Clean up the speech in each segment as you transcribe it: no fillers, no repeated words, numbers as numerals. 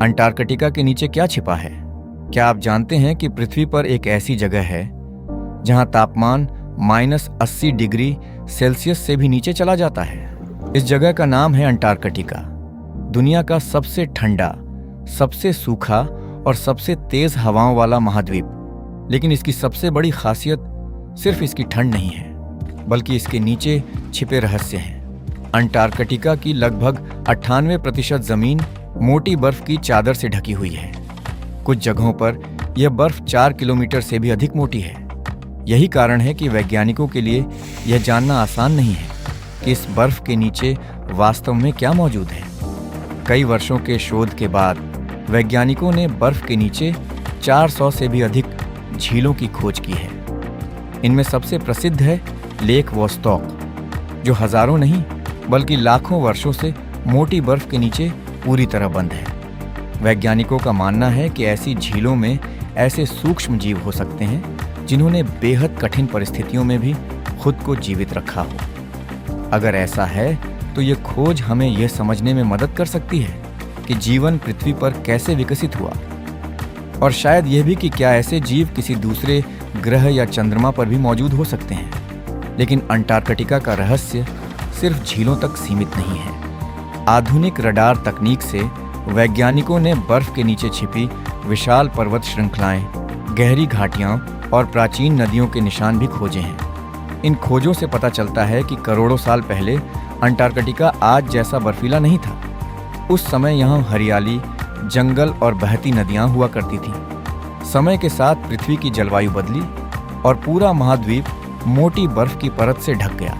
Antarctica के नीचे क्या छिपा है? क्या आप जानते हैं कि पृथ्वी पर एक ऐसी जगह है जहां तापमान -80 डिग्री सेल्सियस से भी नीचे चला जाता है? इस जगह का नाम है अंटार्कटिका। दुनिया का सबसे ठंडा, सबसे सूखा और सबसे तेज हवाओं वाला महाद्वीप। लेकिन इसकी सबसे बड़ी खासियत सिर्फ इसकी ठंड नहीं है, बल्कि इसके नीचे छिपे रहस्य हैं। अंटार्कटिका की लगभग 98% जमीन मोटी बर्फ की चादर से ढकी हुई है। कुछ जगहों पर यह बर्फ 4 किलोमीटर से भी अधिक मोटी है। यही कारण है कि वैज्ञानिकों के लिए यह जानना आसान नहीं है कि इस बर्फ के नीचे वास्तव में क्या मौजूद है। कई वर्षों के शोध के बाद वैज्ञानिकों ने बर्फ के नीचे 400 से भी अधिक झीलों की खोज की है। इनमें सबसे प्रसिद्ध है लेक वोस्टॉक, जो हजारों नहीं बल्कि लाखों वर्षों से मोटी बर्फ के नीचे पूरी तरह बंद है। वैज्ञानिकों का मानना है कि ऐसी झीलों में ऐसे सूक्ष्म जीव हो सकते हैं जिन्होंने बेहद कठिन परिस्थितियों में भी खुद को जीवित रखा हो। अगर ऐसा है तो ये खोज हमें यह समझने में मदद कर सकती है कि जीवन पृथ्वी पर कैसे विकसित हुआ, और शायद यह भी कि क्या ऐसे जीव किसी दूसरे ग्रह या चंद्रमा पर भी मौजूद हो सकते हैं। लेकिन अंटार्कटिका का रहस्य सिर्फ झीलों तक सीमित नहीं है। आधुनिक रडार तकनीक से वैज्ञानिकों ने बर्फ के नीचे छिपी विशाल पर्वत श्रृंखलाएं, गहरी घाटियां और प्राचीन नदियों के निशान भी खोजे हैं। इन खोजों से पता चलता है कि करोड़ों साल पहले अंटार्कटिका आज जैसा बर्फीला नहीं था। उस समय यहाँ हरियाली, जंगल और बहती नदियाँ हुआ करती थीं। समय के साथ पृथ्वी की जलवायु बदली और पूरा महाद्वीप मोटी बर्फ की परत से ढक गया।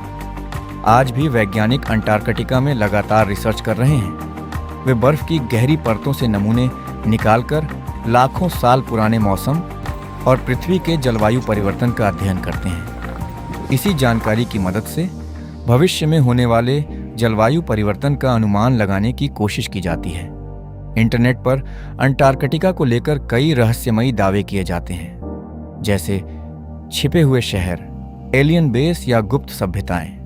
आज भी वैज्ञानिक अंटार्कटिका में लगातार रिसर्च कर रहे हैं। वे बर्फ की गहरी परतों से नमूने निकालकर लाखों साल पुराने मौसम और पृथ्वी के जलवायु परिवर्तन का अध्ययन करते हैं। इसी जानकारी की मदद से भविष्य में होने वाले जलवायु परिवर्तन का अनुमान लगाने की कोशिश की जाती है। इंटरनेट पर अंटार्कटिका को लेकर कई रहस्यमयी दावे किए जाते हैं, जैसे छिपे हुए शहर, एलियन बेस या गुप्त सभ्यताएं।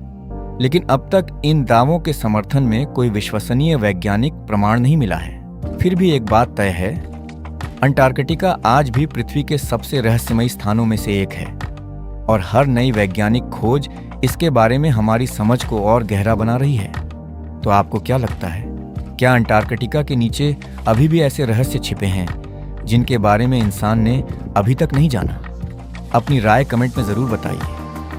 लेकिन अब तक इन दावों के समर्थन में कोई विश्वसनीय वैज्ञानिक प्रमाण नहीं मिला है। फिर भी एक बात तय है, अंटार्कटिका आज भी पृथ्वी के सबसे रहस्यमयी स्थानों में से एक है, और हर नई वैज्ञानिक खोज इसके बारे में हमारी समझ को और गहरा बना रही है। तो आपको क्या लगता है, क्या अंटार्कटिका के नीचे अभी भी ऐसे रहस्य छिपे हैं जिनके बारे में इंसान ने अभी तक नहीं जाना? अपनी राय कमेंट में ज़रूर बताइए।